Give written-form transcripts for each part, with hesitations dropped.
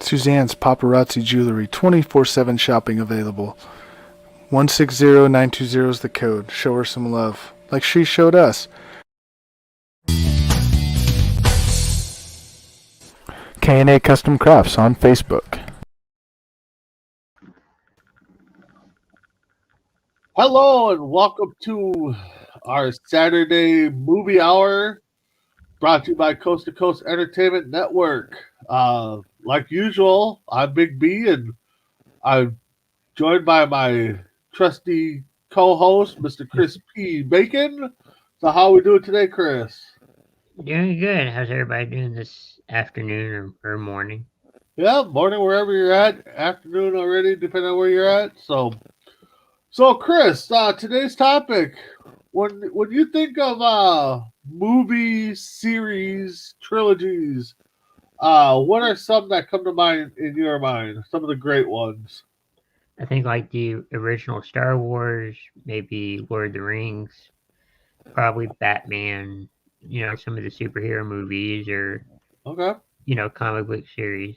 Suzanne's Paparazzi Jewelry, 24/7 shopping available. 160920 is the code. Show her some love, like she showed us. K&A Custom Crafts on Facebook. Hello and welcome to our Saturday movie hour, brought to you by Coast to Coast Entertainment Network. Like usual, I'm Big B, and I'm joined by my trusty co-host, Mr. Chris P. Bacon. So how are we doing today, Chris? Doing good. How's everybody doing this afternoon or morning? Yeah, morning wherever you're at, afternoon already, depending on where you're at. So Chris, today's topic. When you think of movie series trilogies, what are some that come to mind in your mind? Some of the great ones. I think like the original Star Wars, maybe Lord of the Rings, probably Batman, some of the superhero movies or, Okay. Comic book series.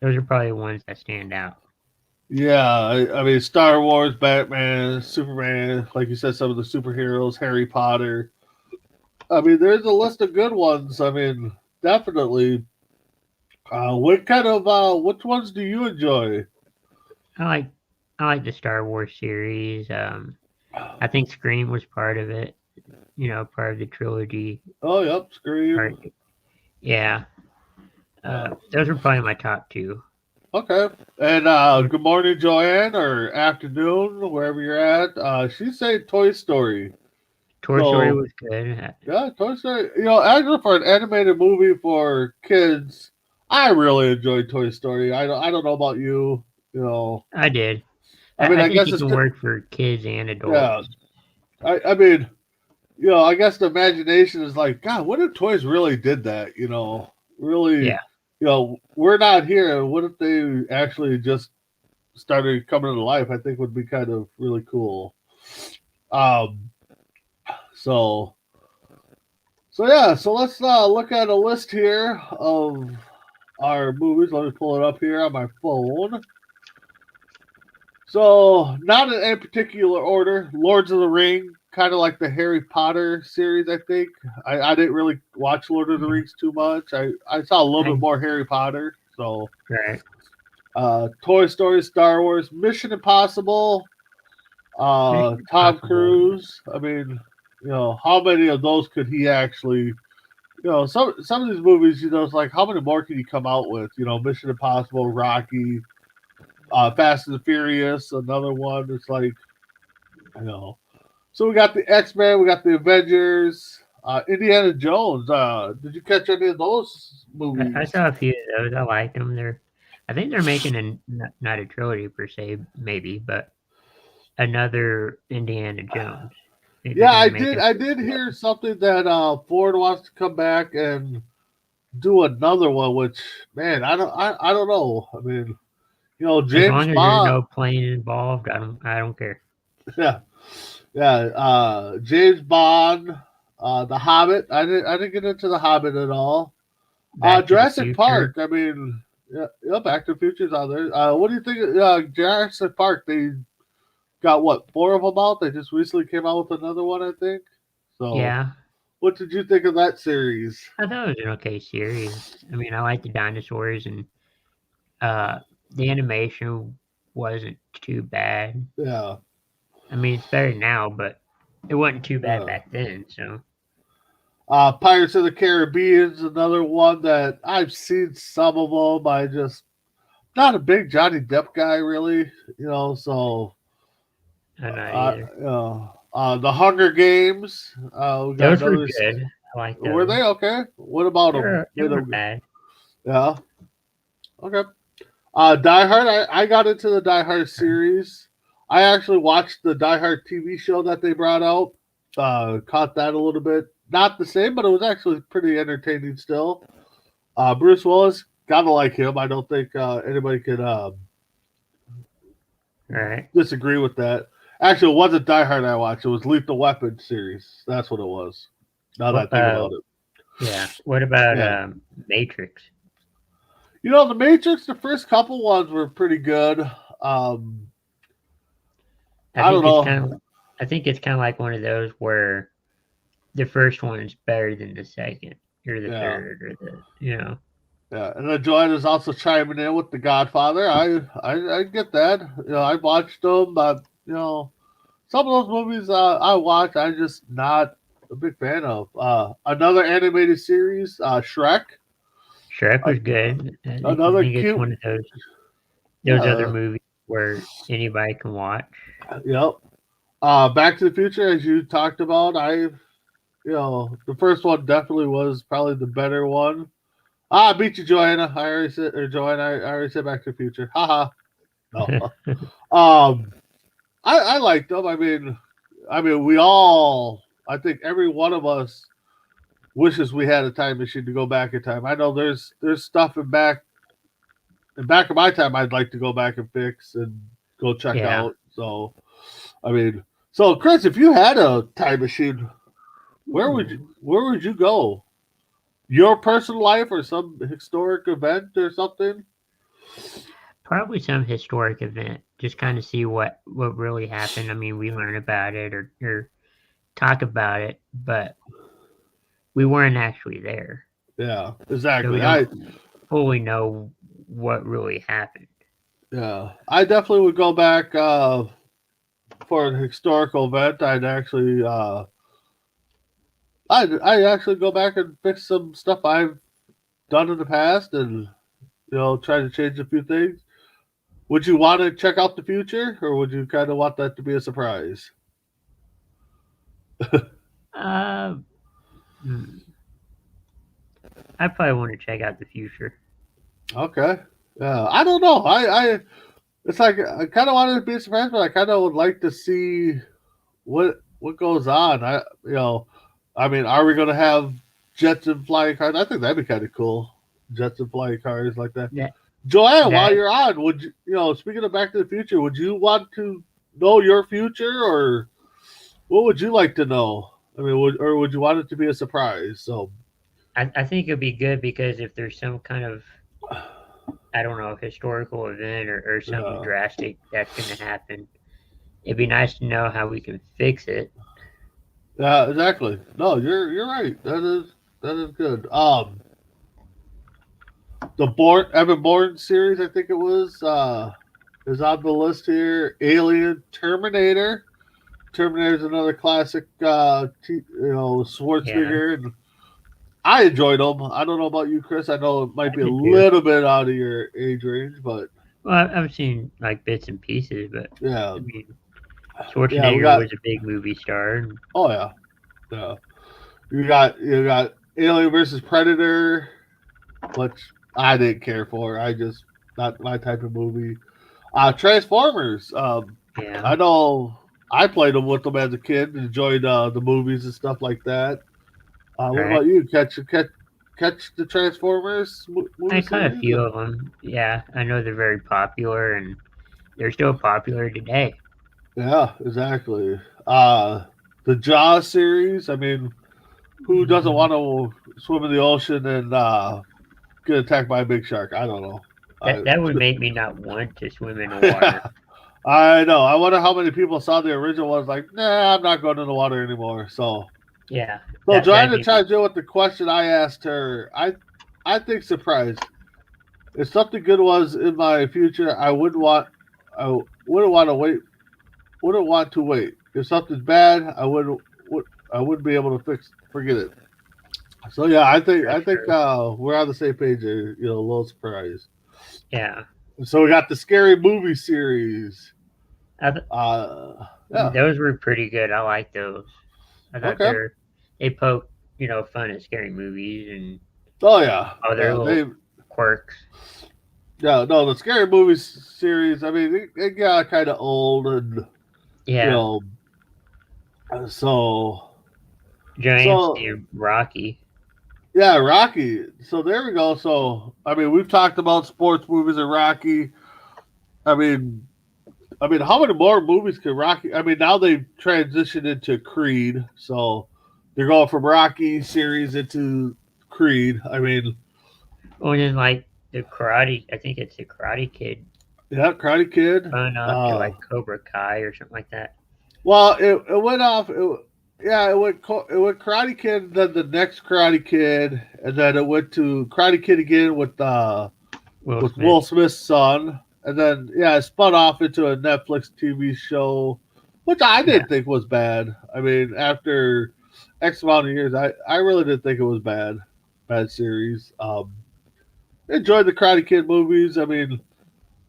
Those are probably the ones that stand out. Yeah, I mean Star Wars, Batman, Superman, like you said, some of the superheroes, Harry Potter. I mean, there's a list of good ones. I mean, definitely. Which ones do you enjoy? I like I like the Star Wars series. I think Scream was part of it, part of the trilogy. Oh, yep, Scream. Part, yeah. Those are probably my top two. Okay. And good morning, Joanne, or afternoon, wherever you're at. She said Toy Story. Toy Story was good. Yeah, Toy Story. Actually, for an animated movie for kids, I really enjoyed Toy Story. I don't know about you. I did. I mean, I think guess it it's can work for kids and adults. Yeah. I mean, I guess the imagination is like, God, what if toys really did that? Really. Yeah. We're not here. What if they actually just started coming to life? I think would be kind of really cool. Um. So. So yeah. So let's look at a list here of our movies. Let me pull it up here on my phone. So, not in any particular order. Lords of the Ring, kind of like the Harry Potter series, I think. I didn't really watch Lord of the Rings too much. I saw a little bit more Harry Potter. So, right. Toy Story, Star Wars, Mission Impossible, Tom Cruise. I mean, how many of those could he actually? Some of these movies, it's like how many more can he come out with? Mission Impossible, Rocky. Fast and the Furious, another one. It's like, So we got the X-Men, we got the Avengers, Indiana Jones. Did you catch any of those movies? I saw a few of those. I liked them. I think they're making not a trilogy per se, maybe, but another Indiana Jones. Yeah, I did hear something that Ford wants to come back and do another one. Which, man, I don't know. I mean, James as long as Bond. there's no plane involved, I don't care. Yeah, yeah. James Bond, The Hobbit. I didn't get into The Hobbit at all. Jurassic Park. I mean, yeah, Back to the Future's on there. What do you think? Jurassic Park. They got what 4 of them out. They just recently came out with another one, I think. So yeah. What did you think of that series? I thought it was an okay series. I mean, I like the dinosaurs and the animation wasn't too bad. Yeah. I mean, it's better now, but it wasn't too bad back then. So. Pirates of the Caribbean's another one that I've seen some of them. I just not a big Johnny Depp guy, really. So. I'm not either. The Hunger Games. Those were good. I like those. Were they okay? What about them? They were bad. Yeah. Okay. Die Hard. I got into the Die Hard series. I actually watched the Die Hard TV show that they brought out. Caught that a little bit. Not the same, but it was actually pretty entertaining still. Bruce Willis, gotta like him. I don't think anybody could disagree with that. Actually, it wasn't Die Hard I watched. It was Lethal Weapon series. That's what it was. Now that I think about it. Yeah. What about Matrix? The Matrix, the first couple ones were pretty good. I don't know. I think it's kind of like one of those where the first one is better than the second or the Yeah. third or the. Yeah, and then Joanna's also chiming in with The Godfather. I get that. I watched them, but some of those movies I watch, I'm just not a big fan of. Another animated series, Shrek. Shrek was good. I Another think it's cute. one of those other Yeah, movies where anybody can watch. yep. Back to the Future, as you talked about, the first one definitely was probably the better one. I beat you, Joanna. I already said, or Joanna, I already said Back to the Future. Haha. No. I like them. We all. I think every one of us wishes we had a time machine to go back in time. I know there's stuff in back of my time I'd like to go back and fix and go check Yeah. out. So, so Chris, if you had a time machine, where would you go? Your personal life or some historic event or something? Probably some historic event, just kind of see what really happened. I mean, we learn about it or talk about it, but we weren't actually there, Yeah, so exactly. we don't fully know what really happened. I definitely would go back for an historical event. I'd actually go back and fix some stuff I've done in the past, and try to change a few things. Would you want to check out the future, or would you kind of want that to be a surprise? Uh, hmm, I probably want to check out the future. Okay. Yeah, I don't know. It's like I kind of wanted to be a surprise, but I kind of would like to see what goes on. Are we going to have jets and flying cars? I think that'd be kind of cool. Jets and flying cars like that. That Joanne, while that you're on, would speaking of Back to the Future, would you want to know your future, or what would you like to know? Would you want it to be a surprise? So, I think it'd be good because if there's some kind of, I don't know, historical event or something yeah, drastic that's going to happen, it'd be nice to know how we can fix it. yeah, exactly. No, you're right. That is good. The Evan Bourne series, I think it was, is on the list here. Alien, Terminator. Terminator is another classic. Yeah, Schwarzenegger, and I enjoyed them. I don't know about you, Chris. I know it might I be a did too. little bit out of your age range, but Well, I've seen like bits and pieces, but yeah, I mean, yeah, we Schwarzenegger got. was a big movie star. And Oh yeah, yeah. You got Alien versus Predator, which I didn't care for. I just not my type of movie. Transformers. yeah, I know I played them with them as a kid. Enjoyed the movies and stuff like that. What right. about you? Catch the Transformers I movie caught a series? few of them. Yeah, I know they're very popular and they're still popular today. Yeah, exactly. The Jaws series. Who doesn't want to swim in the ocean and get attacked by a big shark? I don't know. That would make me not want to swim in the water. I know. I wonder how many people saw the original ones like, nah, I'm not going in the water anymore. So Yeah, that'd Joanna be me. chimed in with the question I asked her. I think surprise. If something good was in my future, I wouldn't want to wait. Wouldn't want to wait. If something's bad, I wouldn't be able to forget it. So yeah, For I think sure. we're on the same page there. A little surprise. Yeah, So we got the scary movie series. I th- Yeah. those were pretty good. I like those. I thought Okay. they poke fun at scary movies and Oh yeah. all their Yeah. little quirks. Yeah. No, the scary movies series. It got kind of old, and you Yeah, know, so Giants so and Rocky. yeah, Rocky. So there we go. So we've talked about sports movies and Rocky. I mean, how many more movies can Rocky? Now they've transitioned into Creed, so they're going from Rocky series into Creed. Well, then like the Karate. I think it's the Karate Kid Yeah, Karate Kid. spun off to like Cobra Kai or something like that. Well, it went off. Yeah, it went Karate Kid, then the next Karate Kid, and then it went to Karate Kid again Will with Smith. Will Smith's son, and then it spun off into a Netflix TV show, which I didn't think was bad. I mean, after X amount of years, I really didn't think it was bad series. Enjoyed the Karate Kid movies. I mean,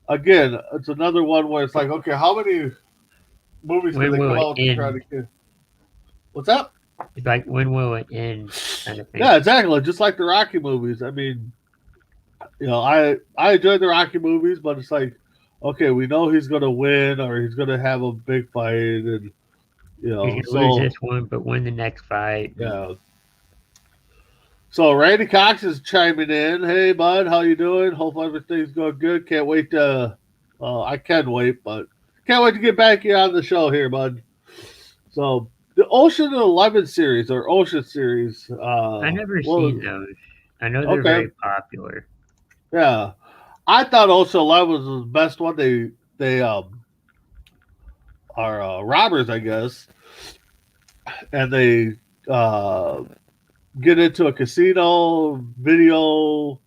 again, it's another one where it's like, okay, how many movies When can they come will it out with the end? Karate Kid? What's that? It's like, when will it end? Kind of thing. Yeah, exactly. Just like the Rocky movies. I mean, I enjoyed the Rocky movies, but it's like, okay, we know he's gonna win or he's gonna have a big fight, and He's gonna lose this one, but win the next fight. yeah. So Randy Cox is chiming in. Hey, bud, how you doing? Hope everything's going good. Can't wait to. I can wait, but can't wait to get back here on the show here, bud. So the Ocean 11 series or Ocean series. I never seen those. I know they're very popular. Yeah, I thought Ocean 11 was the best one. They are robbers, I guess, and they get into a casino video.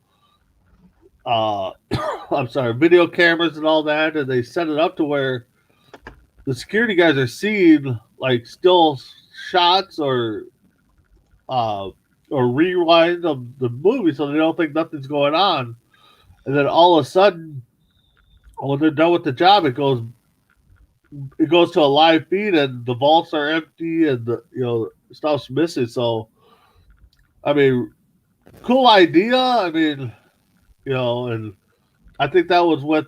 I'm sorry, video cameras and all that, and they set it up to where the security guys are seeing like still shots or rewind of the movie, so they don't think nothing's going on. And then all of a sudden, when they're done with the job, it goes to a live feed, and the vaults are empty, and the stuff's missing. So, I mean, cool idea. I mean, and I think that was with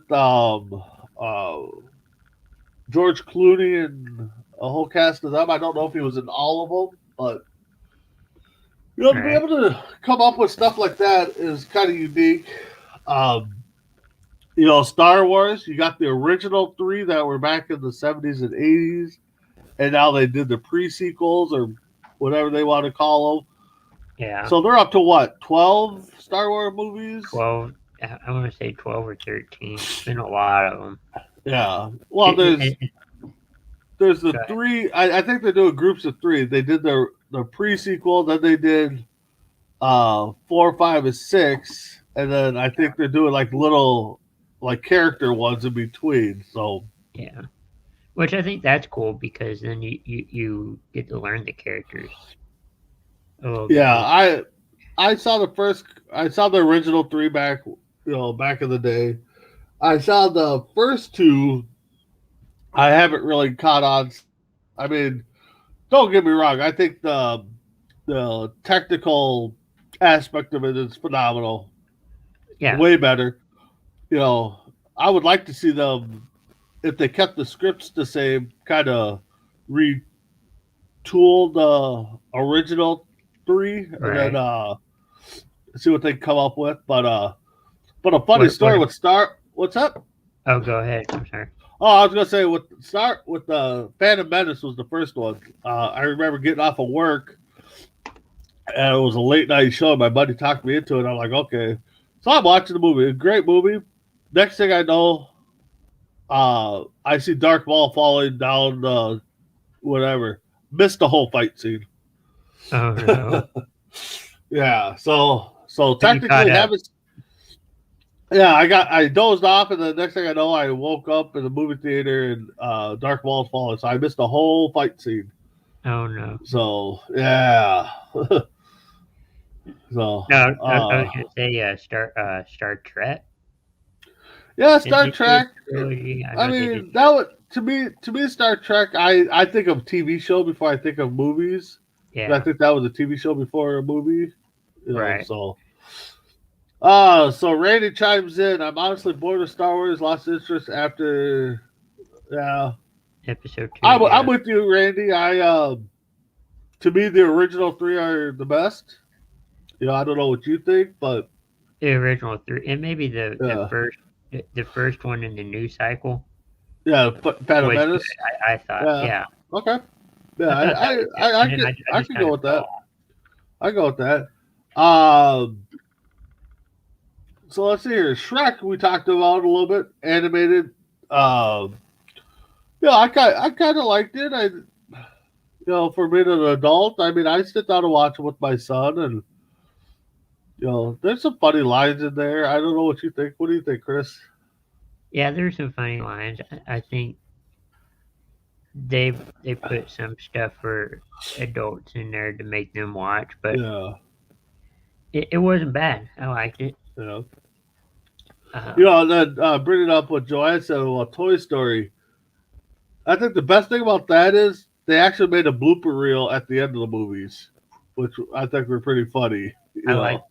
George Clooney and a whole cast of them. I don't know if he was in all of them, but to be able to come up with stuff like that is kind of unique. Star Wars, you got the original 3 that were back in the 70s and 80s, and now they did the pre-sequels or whatever they want to call them. Yeah. So they're up to what, 12 Star Wars movies? 12. I want to say 12 or 13. It's been a lot of them. Yeah. Well, there's the 3. I think they're doing groups of 3. They did the pre-sequel, then they did 4, 5, and 6, and then I think they're doing like little character ones in between. So yeah, which I think that's cool because then you get to learn the characters a little bit. Yeah, I saw the original 3 back in the day. I saw the first 2. I haven't really caught on. I mean, don't get me wrong. I think the technical aspect of it is phenomenal. Yeah, way better. I would like to see them, if they kept the scripts the same, kind of retool the original 3 right. and then see what they come up with. But a funny story with Star. What's up? Oh, go ahead. I'm sorry. Oh, I was gonna say with the Phantom Menace was the first one. I remember getting off of work, and it was a late night show. My buddy talked me into it. I'm like, okay. So I'm watching the movie. A great movie. Next thing I know, I see Darth Maul falling down the whatever. Missed the whole fight scene. Oh no. Yeah. So technically, I dozed off, and the next thing I know, I woke up in the movie theater, and Darth Maul's falling. So I missed the whole fight scene. Oh no. So yeah. No, I was gonna say Star Trek. Yeah, Star Trek. I mean, that would to me Star Trek. I think of TV show before I think of movies. Yeah, I think that was a TV show before a movie. Right. So, so Randy chimes in. I'm honestly bored of Star Wars. Lost interest after. Yeah. Episode 2. I'm with you, Randy. To me, the original 3 are the best. I don't know what you think, but the original 3, and maybe the first one in the new cycle. Yeah, Phantom Menace. I thought, yeah. Okay. Yeah, I can go with that. I go with that. So let's see here. Shrek, we talked about a little bit. Animated. Yeah, I kind of liked it. For being an adult, I mean, I sit down and watch it with my son, and there's some funny lines in there. I don't know what you think. What do you think, Chris? Yeah, there's some funny lines. I think they put some stuff for adults in there to make them watch, but Yeah, it wasn't bad. I liked it. yeah. Uh, And then bringing up what Joanne said about Toy Story, I think the best thing about that is they actually made a blooper reel at the end of the movies, which I think were pretty funny. I like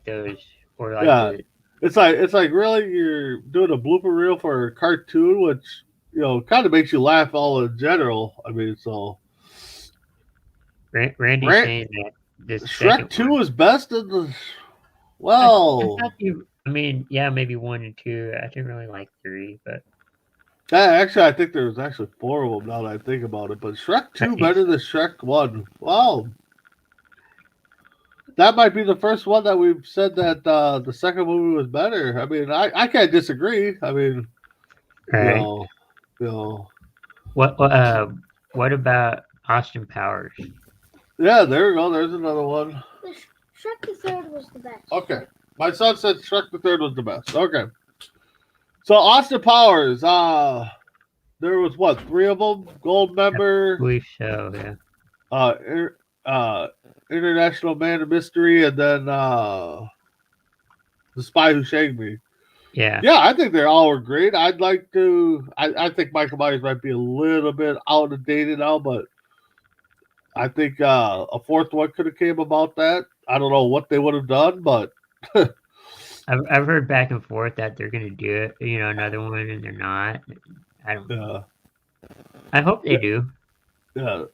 those, or like Yeah, it's like really you're doing a blooper reel for a cartoon, which kind of makes you laugh all in general. I mean, so Randy Ran- saying that this Shrek 2 one. is best in the. I Well, thought I mean, yeah, maybe 1 and 2. I didn't really like 3, but actually, I think there's actually 4 of them now that I think about it. But Shrek 2 Right. better than Shrek 1. Wow. That might be the first one that we've said that the second movie was better. I mean, I can't disagree. I mean, right. you know, What about Austin Powers? yeah, there we go. There's another one. Shrek the Third was the best. Okay. My son said Shrek the Third was the best. Okay. So Austin Powers, there was what, 3 of them? Gold I member, believe so, yeah. International Man of Mystery, and then The Spy Who Shagged Me. Yeah. Yeah, I think they all were great. I'd like to. I think Michael Myers might be a little bit out of date now, but I think a 4th one could have came about that. I don't know what they would have done, but I've heard back and forth that they're gonna do it, another one, and they're not. I don't. I hope they do. Yeah.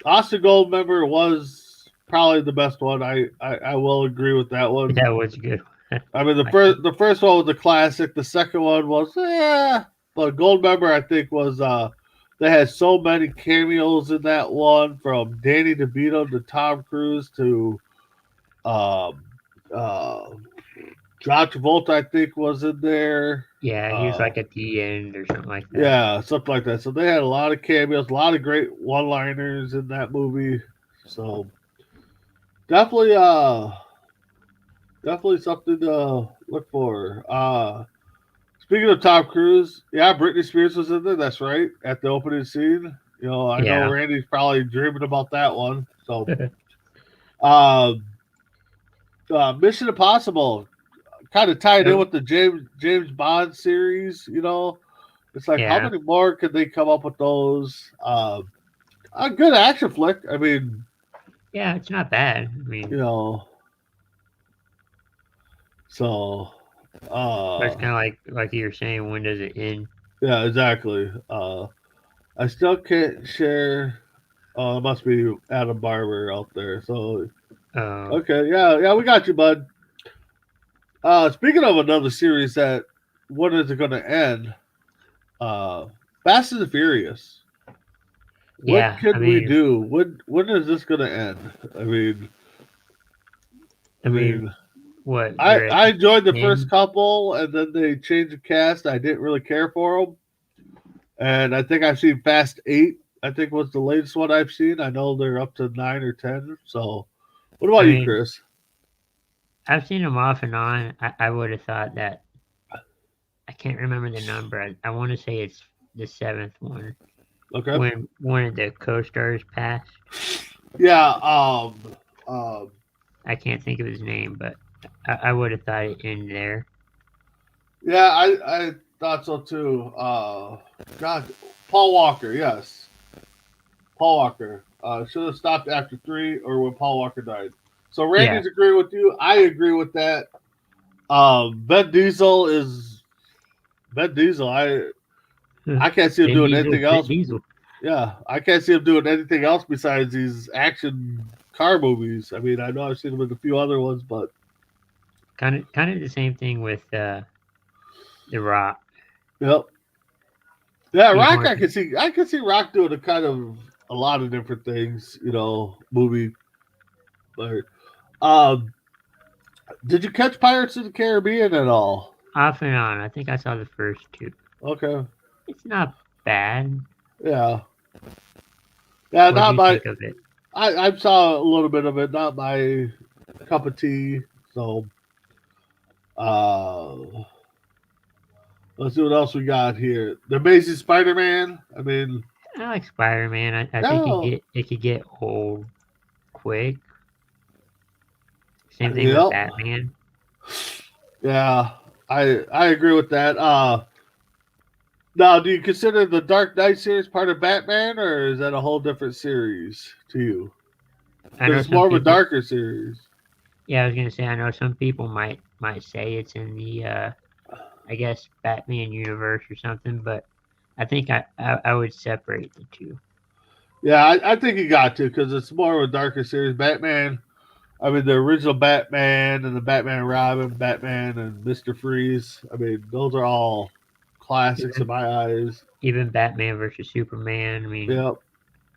Austin Goldmember was probably the best one. I will agree with that one. That was good. I mean, the first one was a classic. The second one was but Goldmember I think was they had so many cameos in that one, from Danny DeVito to Tom Cruise to John Travolta I think was in there. Yeah, he was like at the end or something like that. Yeah, something like that. So they had a lot of cameos, a lot of great one-liners in that movie. So definitely something to look for. Speaking of Tom Cruise, yeah, Britney Spears was in there. That's right, at the opening scene. I know Randy's probably dreaming about that one. So, Mission Impossible kind of tied in with the James Bond series. It's like how many more could they come up with those? A good action flick. I mean, yeah, it's not bad. I mean, so. It's kind of like you were saying, when does it end? Yeah, exactly. I still can't share. It must be Adam Barber out there. So, okay, yeah, we got you, bud. Speaking of another series that, when is it going to end? Fast and the Furious. What can we do? When is this going to end? I mean, what? I enjoyed the first couple, and then they changed the cast. I didn't really care for them, and I think I've seen Fast 8. I think was the latest one I've seen. I know they're up to 9 or 10. So, what about you, Chris? I've seen them off and on. I would have thought that. I can't remember the number. I want to say it's the 7th one. Okay. When one of the co-stars passed. Yeah. I can't think of his name, but I would have thought it ended there. Yeah, I thought so too. God, Paul Walker. Yes, Paul Walker. Should have stopped after 3 or when Paul Walker died. So Randy's agreeing with you. I agree with that. Vin Diesel is Vin Diesel. I can't see him doing anything else. Yeah, I can't see him doing anything else besides these action car movies. I mean, I know I've seen him in a few other ones, but kind of the same thing with The Rock. Yep. Yeah, Rock. I can see Rock doing a lot of different things. Movie. But Did you catch Pirates of the Caribbean at all? Off and on. I think I saw the first two. Okay. It's not bad. Yeah. Yeah, What do not you my. think of it? I saw a little bit of it. Not my cup of tea. So, uh, let's see what else we got here. The Amazing Spider-Man. I mean, I like Spider Man. I think no. it could get old quick. Same thing with Yep. Batman. Yeah, I agree with that. Now, do you consider the Dark Knight series part of Batman, or is that a whole different series to you? I know It's some more of a people. darker series. Yeah, I was gonna say I know some people might say it's in the I guess Batman universe or something, but I think I would separate the two. Yeah, I think you got to because it's more of a darker series. Batman. I mean, the original Batman and the Batman and Robin, Batman and Mister Freeze. I mean, those are all classics in my eyes. Even Batman versus Superman. I mean, Yep.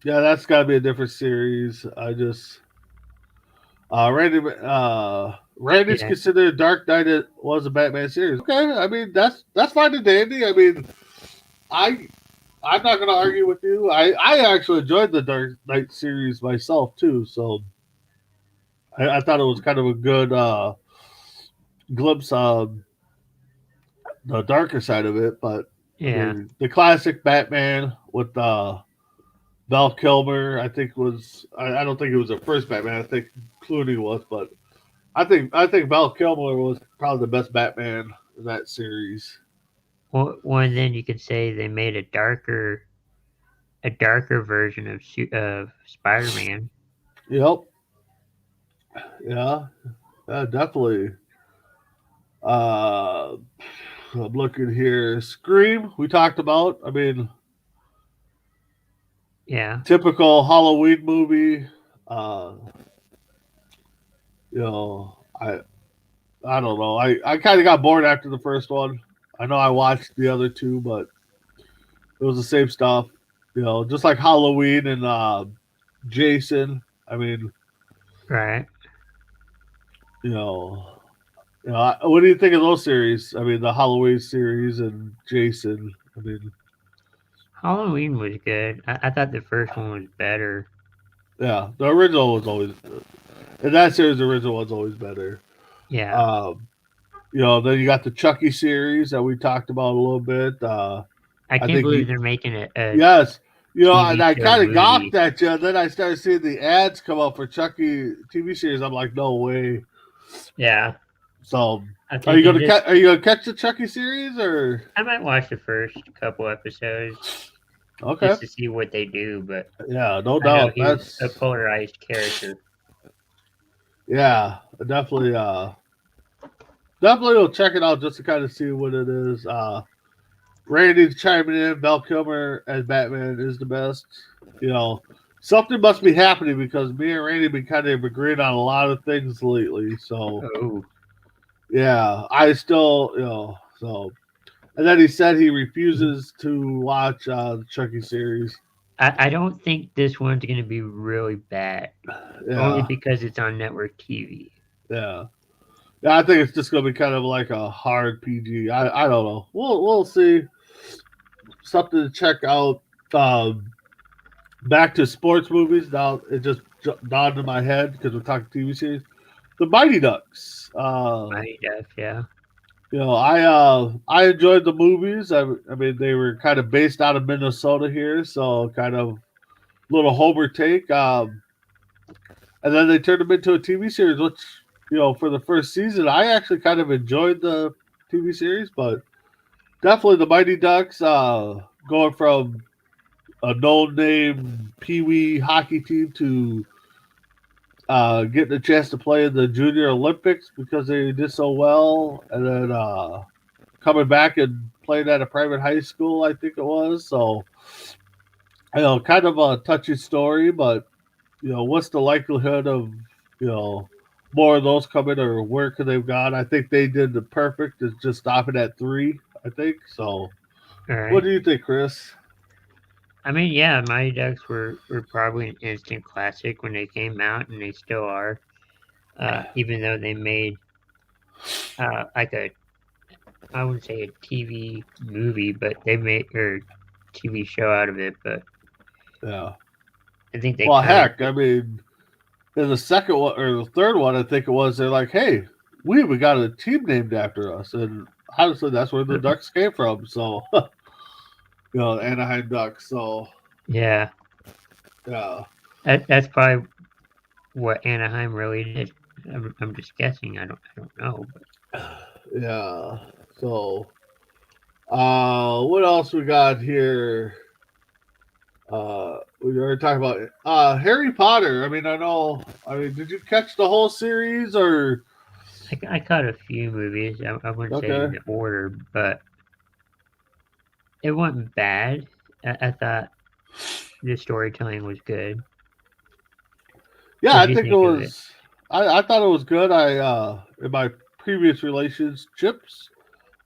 Yeah, that's got to be a different series. I just Randy's yeah, considered Dark Knight was a Batman series. Okay, I mean that's fine and dandy. I mean, I I'm not going to argue with you. I actually enjoyed the Dark Knight series myself too. So I thought it was kind of a good glimpse of the darker side of it. But I yeah. mean, the classic Batman with Val Kilmer, I think was I don't think it was the first Batman. I think Clooney was, but I think Val Kilmer was probably the best Batman in that series. Well, and then you could say they made a darker version of of Spider Man. Yep. Yeah. Definitely. Uh, I'm looking here. Scream. We talked about. I mean, Yeah, typical Halloween movie. Uh, you know, I don't know. I kind of got bored after the first one. I know I watched the other two, but it was the same stuff. Just like Halloween and Jason. I mean, right. you know, what do you think of those series? I mean, the Halloween series and Jason. I mean, Halloween was good. I thought the first one was better. yeah, the original was always in that series. The original was always better. Yeah, Um, then you got the Chucky series that we talked about a little bit. I I can't think believe they're making a yes, and TV I show kind of movie. gawked at you. Then I started seeing the ads come up for Chucky TV series. I'm like, no way. Yeah, So, I'm are you thinking gonna just are you gonna catch the Chucky series or I might watch the first couple episodes okay? just to see what they do, but Yeah, no I know doubt. he was a That's polarized character. yeah, definitely. Definitely will check it out just to kind of see what it is. Randy's chiming in. Val Kilmer as Batman is the best. Something must be happening because me and Randy been kind of agreeing on a lot of things lately. So Oh, yeah, I still so. And then he said he refuses to watch the Chucky series. I don't think this one's gonna be really bad, only Yeah, because it's on network TV. yeah. Yeah, I think it's just gonna be kind of like a hard PG. I don't know. We'll see. Something to check out. Back to sports movies. Now it just dawned in my head because we're talking TV series. The Mighty Ducks. Mighty Ducks, yeah. I enjoyed the movies. I mean, they were kind of based out of Minnesota here, so kind of little Homer take. And then they turned them into a TV series, which for the first season, I actually kind of enjoyed the TV series, but definitely the Mighty Ducks going from a no-name Pee Wee hockey team to getting a chance to play in the Junior Olympics because they did so well, and then coming back and playing at a private high school, I think it was. So, kind of a touchy story, but what's the likelihood of more of those coming, or where could they've gone? I think they did the perfect. Is just stopping at 3. I think so. All What right. do you think, Chris? I mean, yeah, Mighty Ducks were probably an instant classic when they came out, and they still are. Even though they made like I wouldn't say a TV movie, but they made or TV show out of it. But Yeah. I think they Well, kind heck, I mean, in the second one or the third one, I think it was, they're like, hey, we even got a team named after us. And honestly, that's where the Ducks came from. So, Anaheim Ducks. So, yeah, yeah. that's probably what Anaheim really did. I'm just guessing. I don't know. But Yeah. So, what else we got here? We already talked about Harry Potter. I mean, did you catch the whole series or? I caught a few movies. I wouldn't say Okay. in order, but it wasn't bad. I thought the storytelling was good. Yeah, What I do you think it think of it? was. I thought it was good. In my previous relationships,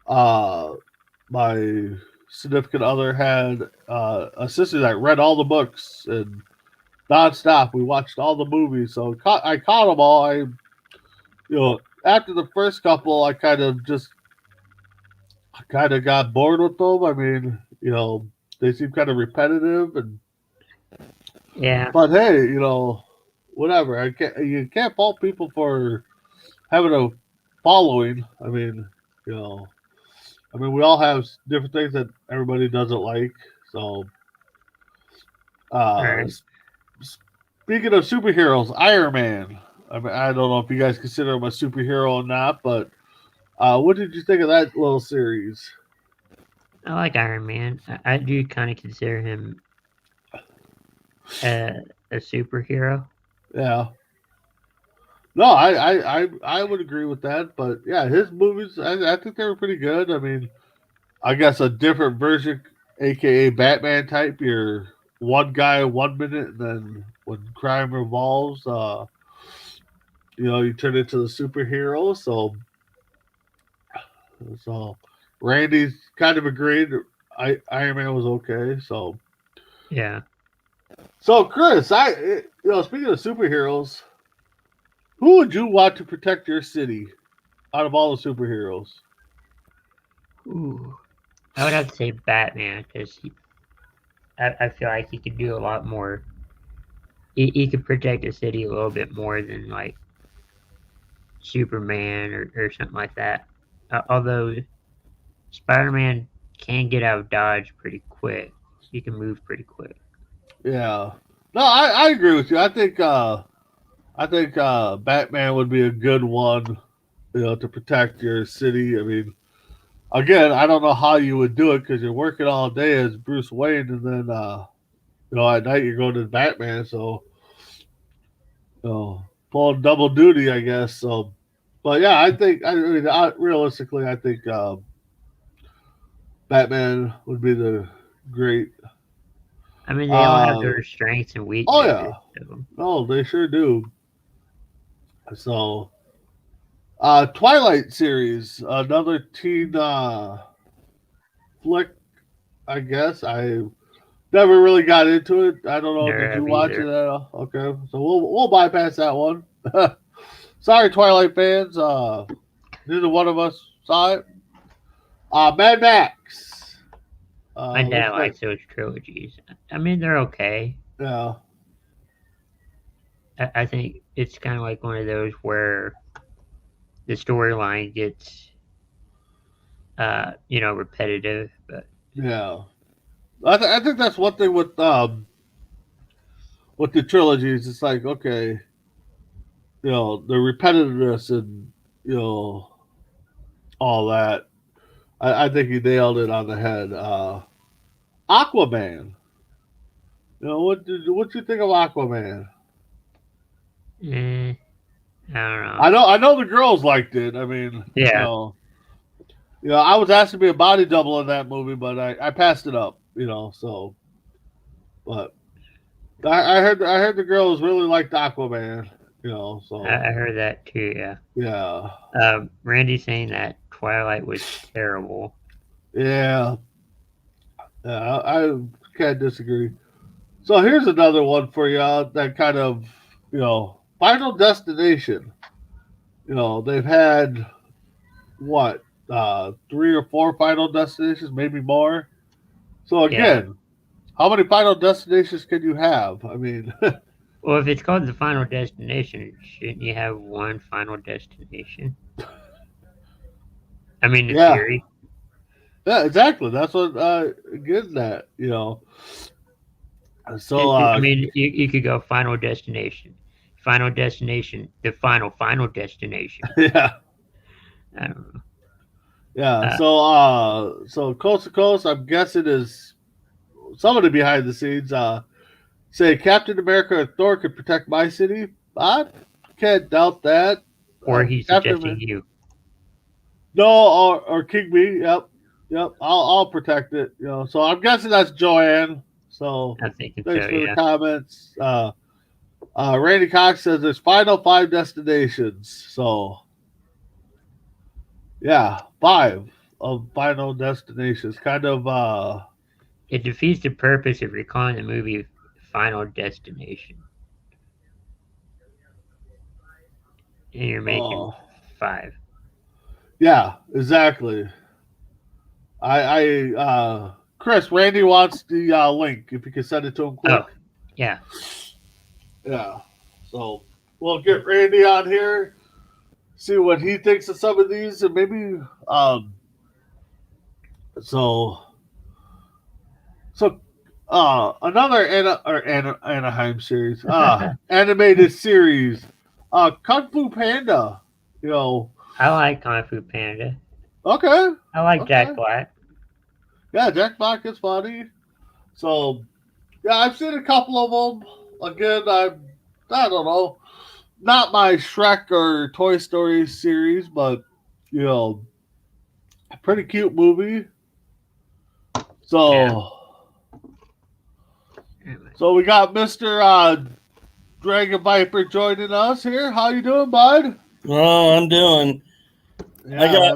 my significant other had a sister that read all the books and nonstop. We watched all the movies, so I caught them all. After the first couple, I kind of got bored with them. I mean, they seem kind of repetitive, Yeah, but hey, whatever. You can't fault people for having a following. We all have different things that everybody doesn't like. So, uh, right. s- speaking of superheroes, Iron Man. I mean, I don't know if you guys consider him a superhero or not, but what did you think of that little series? I like Iron Man. I do kind of consider him a superhero. Yeah. No, I would agree with that, but yeah, his movies, I think they were pretty good. I mean, I guess a different version, aka Batman type. You're one guy 1 minute, and then when crime revolves, you turn into the superhero. So Randy's kind of agreed. Iron Man was okay. Yeah. So Chris, speaking of superheroes, who would you want to protect your city out of all the superheroes? Ooh. I would have to say Batman because I feel like he could do a lot more. He could protect the city a little bit more than like Superman or something like that. Although Spider-Man can get out of Dodge pretty quick. He can move pretty quick. Yeah. No, I agree with you. I think Batman would be a good one, to protect your city. I mean, again, I don't know how you would do it because you're working all day as Bruce Wayne, and then at night you're going to Batman. So, pulling double duty, I guess. So, but yeah, realistically, I think Batman would be the great. I mean, they all have Uh, their strengths and oh yeah, weaknesses. So, no, they sure do. So, Twilight series, another teen flick. I guess I never really got into it. I don't know. never Did you have watch it either. at all? Okay, so we'll bypass that one. Sorry, Twilight fans. Neither one of us saw it. Mad Max. My What dad you think? likes those trilogies. I mean, they're okay. Yeah, I think it's kind of like one of those where the storyline gets, repetitive. But yeah. I think that's one thing with the trilogies. It's like, okay, the repetitiveness and you know all that. I think he nailed it on the head. Aquaman. What you think of Aquaman? I don't know. I know the girls liked it. I mean, Yeah, I was asked to be a body double in that movie, but I passed it up. But I heard the girls really liked Aquaman. So I heard that too. Yeah. yeah, Randy saying that Twilight was terrible. yeah, yeah. I can't disagree. So here's another one for you that kind of Final Destination. They've had what 3 or 4 final destinations, maybe more. So again, how many final destinations can you have? I mean, Well, if it's called the Final Destination, shouldn't you have one final destination? I mean, in yeah, theory. yeah, exactly. That's what getting at, you know. So I mean, you could go Final Destination, Final Destination, the final destination. yeah, I don't know. yeah. Uh, So coast to coast, I'm guessing is somebody behind the scenes. Say Captain America or Thor could protect my city. I can't doubt that. or he's suggesting you. No, or King Bee. Yep, yep. I'll protect it. You know. So I'm guessing that's Joanne. So I'm thinking thanks so, for the yeah. comments. Randy Cox says there's final 5 destinations. So yeah, 5 of final destinations. Kind of. It defeats the purpose of recalling the movie Final Destination. And you're making Oh, 5. yeah, exactly. Chris, Randy wants the link. If you can send it to him quick. Oh, yeah. Yeah. So we'll get Randy on here, see what he thinks of some of these, and maybe so another Anaheim series, animated series, Kung Fu Panda. You know, I like Kung Fu Panda. okay, I like okay. Jack Black. Yeah, Jack Black is funny. So yeah, I've seen a couple of them. Again, I don't know, not my Shrek or Toy Story series, but you know, a pretty cute movie. So, Yeah. so we got Mr. Dragon Viper joining us here. How you doing, bud? Oh, I'm doing. Yeah,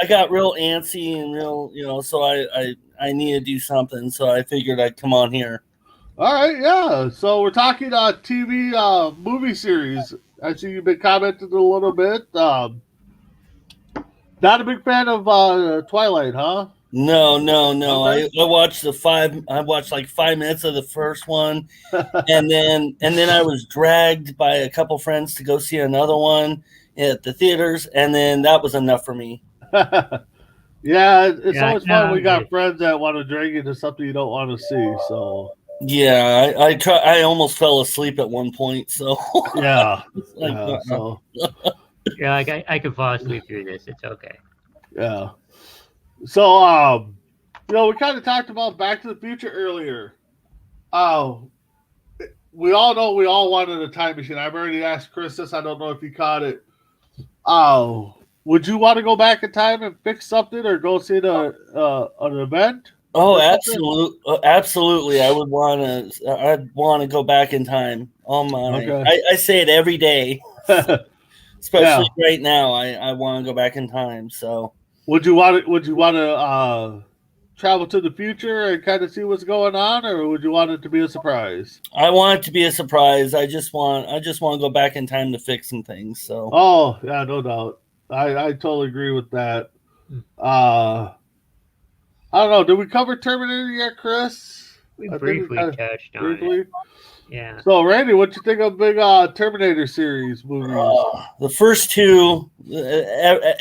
I got real antsy and real, so I need to do something. So I figured I'd come on here. all right, yeah. So we're talking TV movie series. I see you've been commenting a little bit. Not a big fan of Twilight, huh? No. Okay. I watched I watched like 5 minutes of the first one, and then I was dragged by a couple friends to go see another one at the theaters, and then that was enough for me. Yeah, it's Yeah, always no, fun. We I'm got good. friends that want to drag you to something you don't want to see. So Yeah, I almost fell asleep at one point. So yeah, like, yeah. So Yeah, like I could fall asleep through this. It's okay. yeah. So we kind of talked about Back to the Future earlier. We all know we all wanted a time machine. I've already asked Chris this. I don't know if he caught it. Would you want to go back in time and fix something, or go see an event? Oh, or something? absolutely! I'd want to go back in time. Oh my! Okay. I say it every day, Yeah. especially right now. I want to go back in time. So Would you want to travel to the future and kind of see what's going on, or would you want it to be a surprise? I want it to be a surprise. I just want to go back in time to fix some things. So Oh yeah, no doubt. I totally agree with that. I don't know. Did we cover Terminator yet, Chris? We I think briefly kinda- touched on briefly. it. Yeah. So, Randy, what you think of big Terminator series movies? the first two,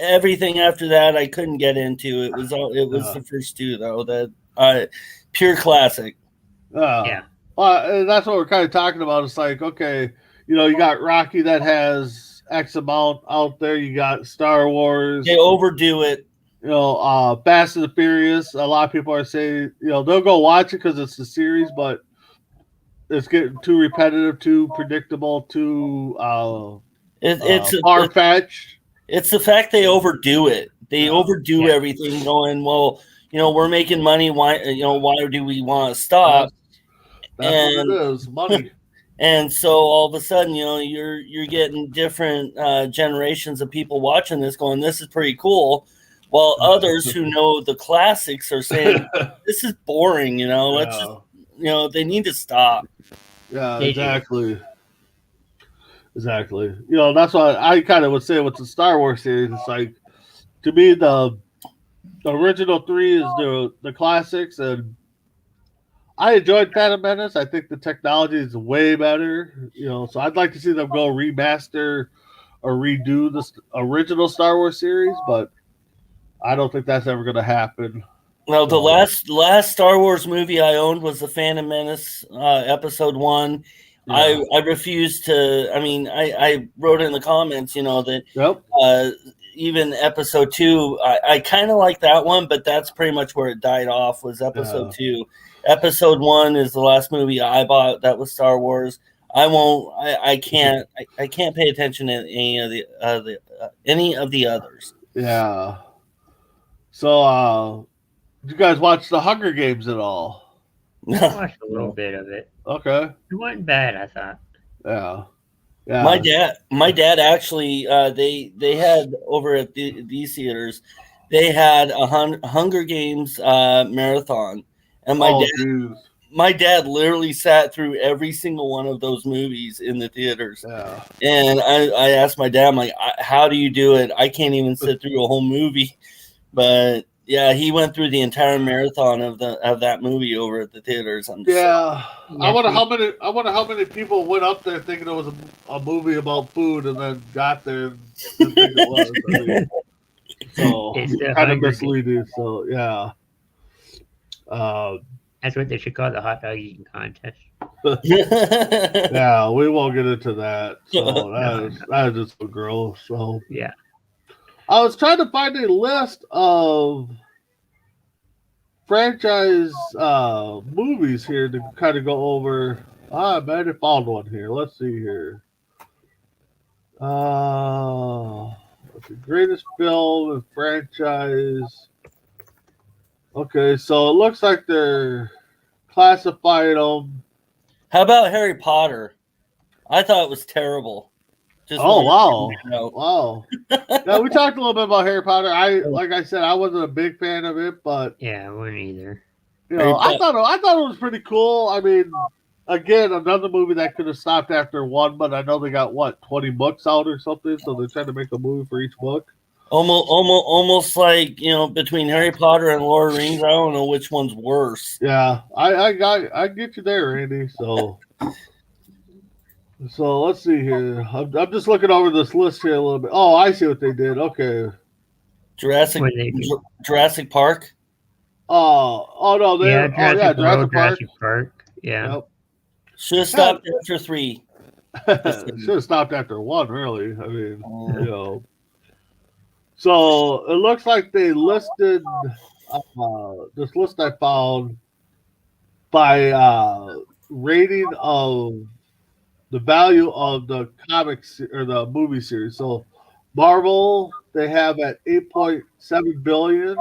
everything after that, I couldn't get into. It was the first two though that pure classic. Yeah. And that's what we're kind of talking about. It's like, okay, you got Rocky that has X amount out there. You got Star Wars. They overdo it. Fast and the Furious. A lot of people are saying, they'll go watch it because it's the series, but it's getting too repetitive, too predictable, too far fetched. It's the fact they overdo it. They overdo everything. Going, well, we're making money. Why do we want to stop? That's what it is, money. And so all of a sudden, you're getting different generations of people watching this, going, "This is pretty cool." While others who know the classics are saying, "This is boring." Let's just, they need to stop. Yeah, exactly. Exactly. That's why I kind of would say with the Star Wars series, it's like to me, the original three is the classics, and I enjoyed Phantom Menace. I think the technology is way better, so I'd like to see them go remaster or redo the original Star Wars series, but I don't think that's ever going to happen. No, the last Star Wars movie I owned was the Phantom Menace, Episode 1. Yeah. I refused to. I mean, I wrote in the comments, that even Episode 2, I kind of like that one, but that's pretty much where it died off. Was Episode 2. Episode 1 is the last movie I bought that was Star Wars. I can't pay attention to any of the others. Yeah. So, did you guys watch the Hunger Games at all? I watched a little bit of it. Okay. It wasn't bad, I thought. Yeah. My dad actually, they had over at these theaters, they had a Hunger Games marathon, and my dad literally sat through every single one of those movies in the theaters. Yeah. And I asked my dad, I'm like, how do you do it? I can't even sit through a whole movie. But yeah, he went through the entire marathon of that movie over at the theaters. I wonder how many people went up there thinking it was a movie about food and then got there and didn't think it was. I mean, so kind of misleading. So yeah. That's what they should call the hot dog eating contest. Yeah, we won't get into that. So that is just so gross. So yeah. I was trying to find a list of franchise movies here to kind of go over. I might have found one here. Let's see here. What's the greatest film and franchise? Okay, so it looks like they're classifying them. How about Harry Potter? I thought it was terrible. Wow. Yeah, we talked a little bit about Harry Potter. Like I said, I wasn't a big fan of it, but yeah, I wasn't either. I thought it was pretty cool. I mean, again, another movie that could have stopped after one, but I know they got 20 books out or something, so they're trying to make a movie for each book. Almost like between Harry Potter and Lord of the Rings, I don't know which one's worse. Yeah, I get you there, Randy. So let's see here. I'm just looking over this list here a little bit. Oh, I see what they did. Okay. Jurassic Park. Oh no, Jurassic Park. Yeah. Yep. Should have stopped after 3. Should have stopped after 1, really. I mean, So it looks like they listed this list I found by rating of the value of the comics or the movie series. So Marvel, they have at $8.7 billion.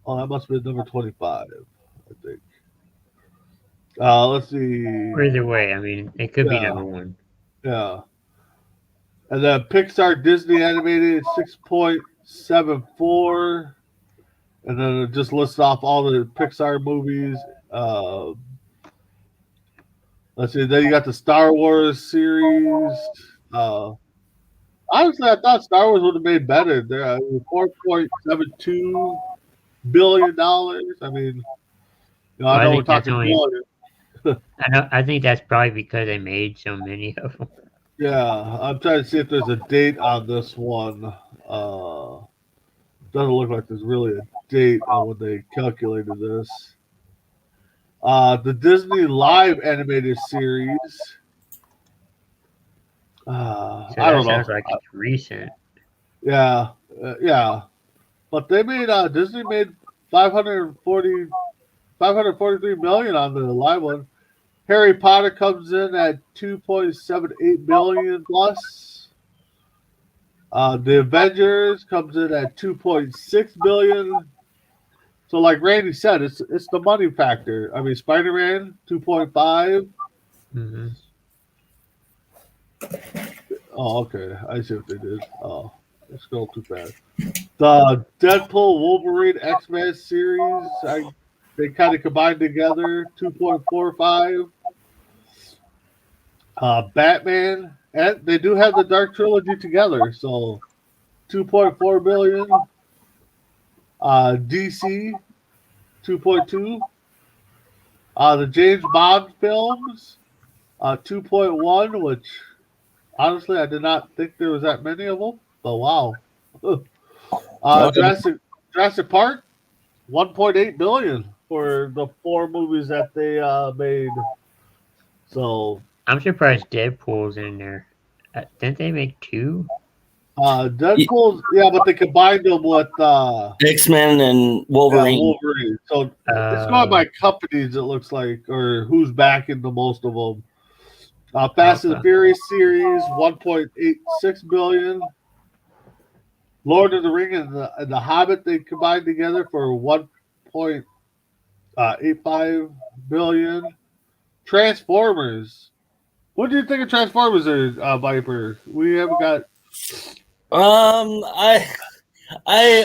Oh, that must be number 25, I think. Let's see. Either way, I mean, it could be number 1. Yeah. And then Pixar Disney animated 6.74. And then it just lists off all the Pixar movies. Let's see. Then you got the Star Wars series. Honestly, I thought Star Wars would have made better. There, $4.72 billion. I mean, I know we're talking billion. I think that's probably because they made so many of them. Yeah, I'm trying to see if there's a date on this one. Doesn't look like there's really a date on when they calculated this. The Disney live animated series. So I don't know. Sounds like it's recent. Yeah, but they made Disney made 543 million on the live one. Harry Potter comes in at 2.78 billion plus. The Avengers comes in at 2.6 billion. So, like Randy said, it's the money factor. I mean, Spider-Man 2.5. Mm-hmm. Oh, okay. I see what they did. Oh, I scrolled too fast. The Deadpool Wolverine X-Men series, they kind of combined together, 2.45. Batman, and they do have the Dark Trilogy together. So, 2.4 billion. DC 2.2. The James Bond films 2.1, which honestly I did not think there was that many of them. But wow. Jurassic Park 1.8 billion for the 4 movies that they made. So I'm surprised Deadpool's in there. Didn't they make 2? Deadpool, yeah, but they combined them with X-Men and Wolverine. Wolverine. So it's going by companies, it looks like, or who's backing the most of them. Fast and the Furious series, 1.86 billion. Lord of the Ring and the Hobbit, they combined together for 1.85 billion. Transformers. What do you think of Transformers there, Viper? We haven't got. I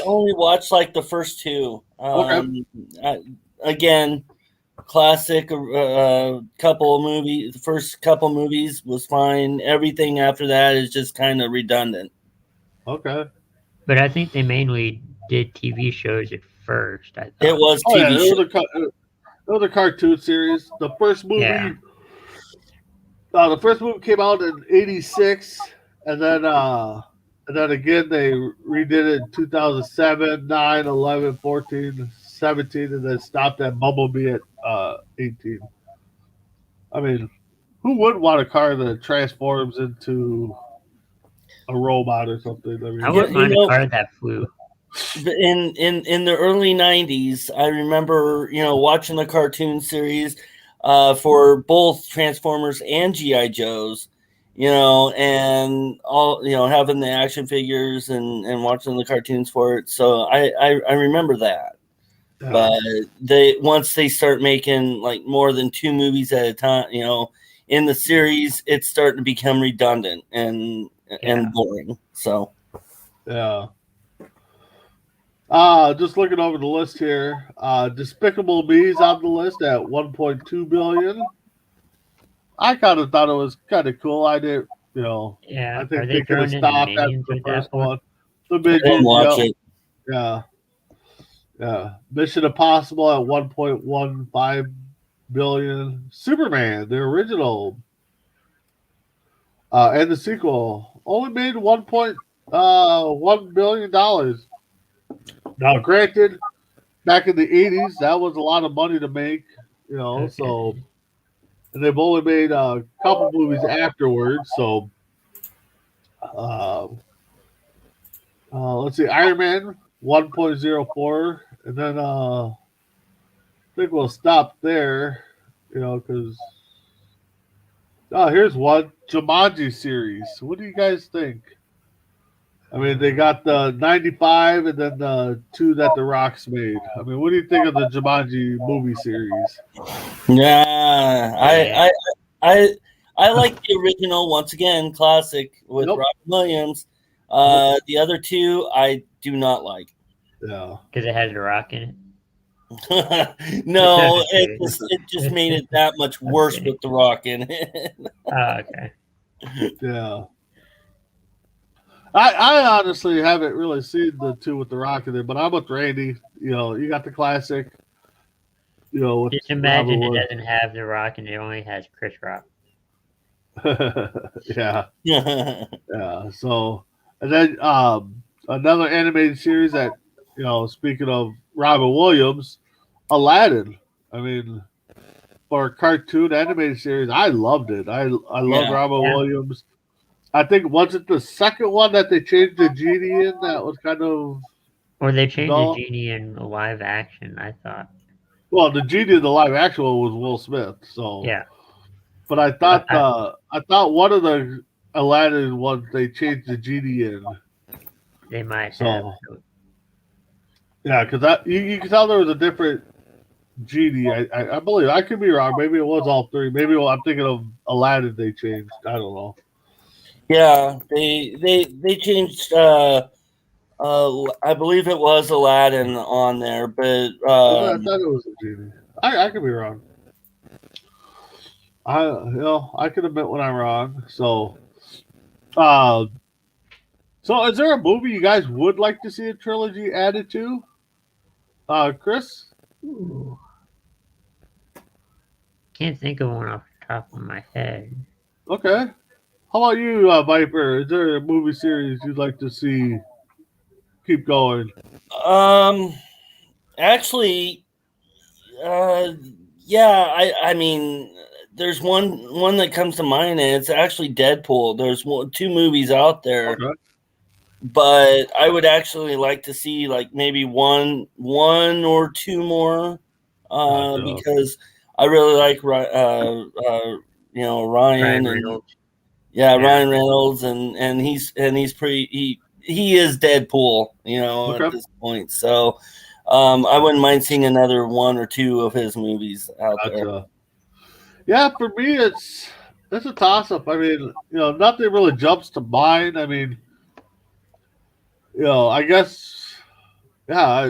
only watched like the first 2. Okay. Again, classic. Couple of movies. The first couple movies was fine. Everything after that is just kind of redundant. Okay. But I think they mainly did TV shows at first. I thought It was Oh, yeah, TV show. it was a cartoon series. The first movie. Yeah. The first movie came out in '86, and then again they redid it in 2007, 9, 11, 14, 17, and then stopped at Bumblebee at 18. I mean, who wouldn't want a car that transforms into a robot or something? I mean, I wouldn't mind a car that flew. In the early 90s, I remember watching the cartoon series for both Transformers and GI Joes, and all having the action figures and watching the cartoons for it. So I remember that. yeah. But once they start making like more than 2 movies at a time, in the series, it's starting to become redundant and boring. So Yeah. Just looking over the list here. Despicable Me's on the list at 1.2 billion. I kind of thought it was kind of cool. I did, Yeah. I think Are they they could have throwing in stopped the at Minions the with first that one? one. The I didn't Minions, watch yep. it. Yeah. Yeah. Mission Impossible at 1.15 billion. Superman, the original, and the sequel only made $1.1 billion. Now, granted, back in the '80s, that was a lot of money to make, Okay. So, and they've only made a couple movies afterwards. So, let's see, Iron Man 1.04, and then I think we'll stop there, because here's one Jumanji series. What do you guys think? I mean, they got the '95 and then the 2 that the Rocks made. I mean, what do you think of the Jumanji movie series? Yeah, I like the original, once again, classic with Nope. Robin Williams. The other 2 I do not like. Yeah. Because it has a rock in it. No, it just made it that much worse with the Rock in it. Oh, okay. Yeah. I honestly haven't really seen the 2 with the Rock in it, but I'm with Randy. You got the classic. With Just imagine Robin it doesn't have the rock and it only has Chris Rock. Yeah. Yeah. So, and then another animated series that speaking of Robin Williams, Aladdin. I mean, for a cartoon animated series, I loved it. I love Yeah. Robin Williams. I think wasn't the second one that they changed the genie in that was kind of Or they changed No. the genie in live action, I thought. well, the genie in the live action one was Will Smith. So Yeah. but I thought one of the Aladdin ones they changed the genie in. They might So- have. Yeah, because you can tell there was a different genie. I believe I could be wrong. Maybe it was all 3. Maybe I'm thinking of Aladdin. They changed. I don't know. Yeah, they changed. I believe it was Aladdin on there, but I thought it was a genie. I could be wrong. I could admit when I'm wrong. So So, is there a movie you guys would like to see a trilogy added to? Chris? Ooh. Can't think of one off the top of my head. Okay. How about you, Viper? Is there a movie series you'd like to see keep going? Actually, yeah. I mean, there's one that comes to mind, and it's actually Deadpool. There's two movies out there. Okay. But I would actually like to see like maybe one or two more, Gotcha. because I really like Ryan Ryan and Reynolds. yeah, Yeah. Ryan Reynolds and he's pretty he is Deadpool, Okay. at this point. So I wouldn't mind seeing another one or two of his movies out there. Gotcha. Yeah, for me, it's a toss up. I mean, nothing really jumps to mind. I mean, I guess, yeah,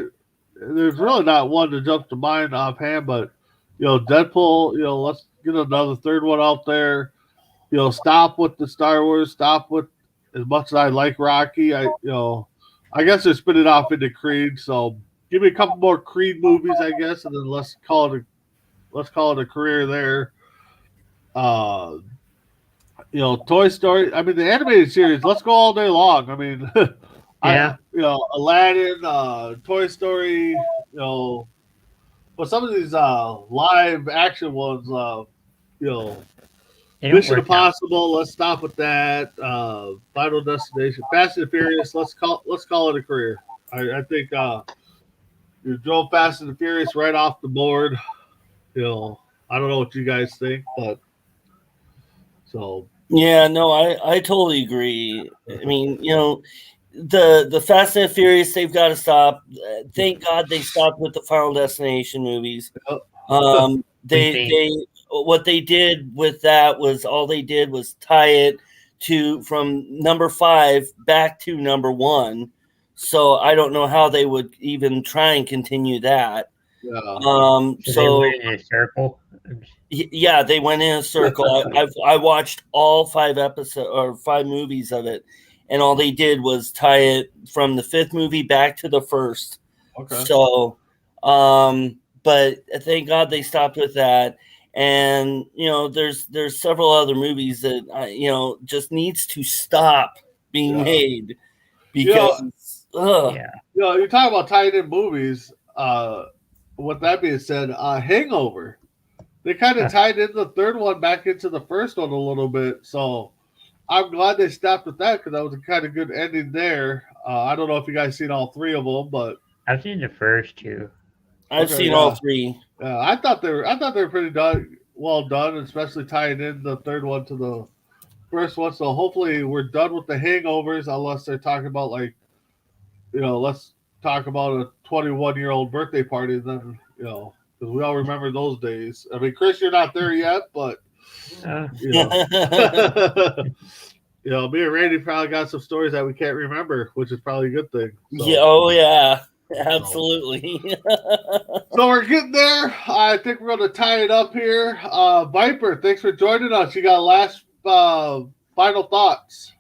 there's really not one that jumps to mind offhand, but, Deadpool, let's get another third one out there. Stop with the Star Wars, stop with, as much as I like Rocky, I guess they're spinning off into Creed, so give me a couple more Creed movies, I guess, and then let's call it a career there. Toy Story. I mean, the animated series. Let's go all day long. I mean, Yeah. Aladdin, Toy Story. But some of these live action ones. They don't Mission work out. Impossible. Let's stop with that. Final Destination. Fast and Furious. Let's call it a career. I think you drove Fast and Furious right off the board. I don't know what you guys think, but so. Yeah, no, I totally agree. I mean, the Fast and Furious, they've got to stop. Thank God they stopped with the Final Destination movies. They what they did with that was all they did was tie it from number 5 back to number 1. So I don't know how they would even try and continue that. Yeah. So they went in a circle. Yeah, they went in a circle. I watched all 5 episodes or 5 movies of it, and all they did was tie it from the 5th movie back to the 1st. Okay. So, but thank God they stopped with that. And there's several other movies that just needs to stop being made because Yeah. You're talking about tying in movies. With that being said, Hangover. They kind of tied in the third one back into the first one a little bit, so I'm glad they stopped with that because that was a kind of good ending there. I don't know if you guys seen all 3 of them, but I've seen the first 2. I've seen all 3. I thought they were pretty well done, especially tying in the third one to the first one. So hopefully we're done with the hangovers, unless they're talking about let's talk about a 21-year-old birthday party. Then because we all remember those days. I mean, Chris, you're not there yet, but me and Randy probably got some stories that we can't remember, which is probably a good thing. So. Yeah. Oh yeah. Absolutely. So we're getting there. I think we're going to tie it up here. Viper, thanks for joining us. You got last final thoughts?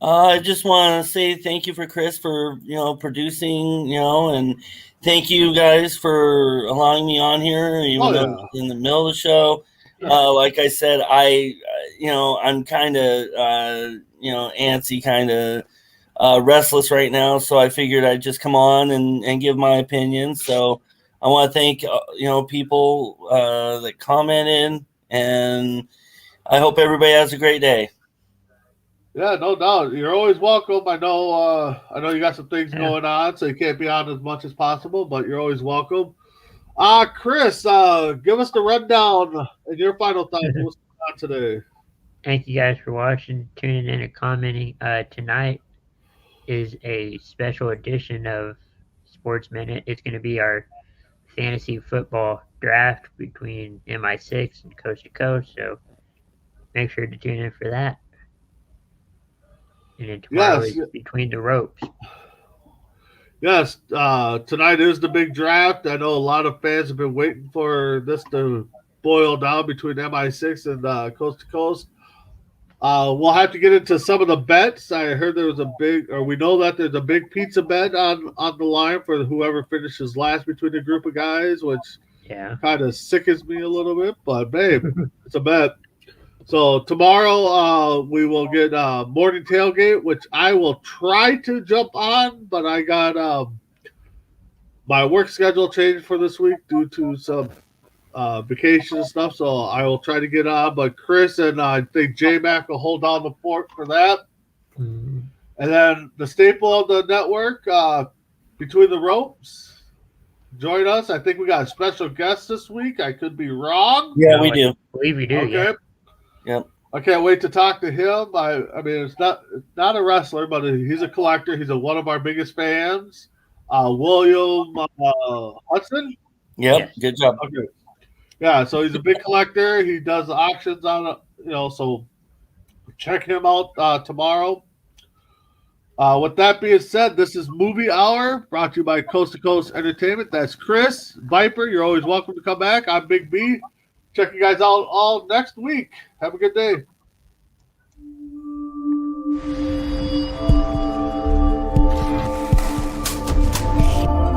I just want to say thank you for Chris for producing, and thank you guys for allowing me on here. Even though in the middle of the show, like I said, I'm kind of antsy, kind of. Restless right now, so I figured I'd just come on and give my opinion. So I want to thank people that commented, and I hope everybody has a great day. Yeah, no doubt. You're always welcome. I know you got some things going on, so you can't be on as much as possible, but you're always welcome. Chris, give us the rundown and your final thoughts. What's going on today? Thank you guys for watching, tuning in, and commenting. Tonight is a special edition of Sports Minute. It's going to be our fantasy football draft between MI6 and Coast to Coast, so make sure to tune in for that. And then tomorrow is Between the Ropes. Yes, tonight is the big draft. I know a lot of fans have been waiting for this to boil down between MI6 and Coast to Coast. We'll have to get into some of the bets. I heard there was we know that there's a big pizza bet on the line for whoever finishes last between the group of guys, which Yeah. kind of sickens me a little bit. But babe, it's a bet. So tomorrow we will get morning tailgate, which I will try to jump on, but I got my work schedule changed for this week due to some vacation and stuff. So I will try to get on, but Chris and I think J-Mac will hold down the fort for that. Mm. And then the staple of the network, Between the Ropes, join us. I think we got a special guest this week. I could be wrong. Yeah, No, we I do. believe we do. Okay. Yeah. Yep. I can't wait to talk to him. I mean, it's not a wrestler, but he's a collector. He's one of our biggest fans. William Hudson. Yep. Yes. Good job. Okay. Yeah, so he's a big collector. He does auctions on so check him out tomorrow. With that being said, this is Movie Hour brought to you by Coast to Coast Entertainment. That's Chris Viper. You're always welcome to come back. I'm Big B. Check you guys out all next week. Have a good day.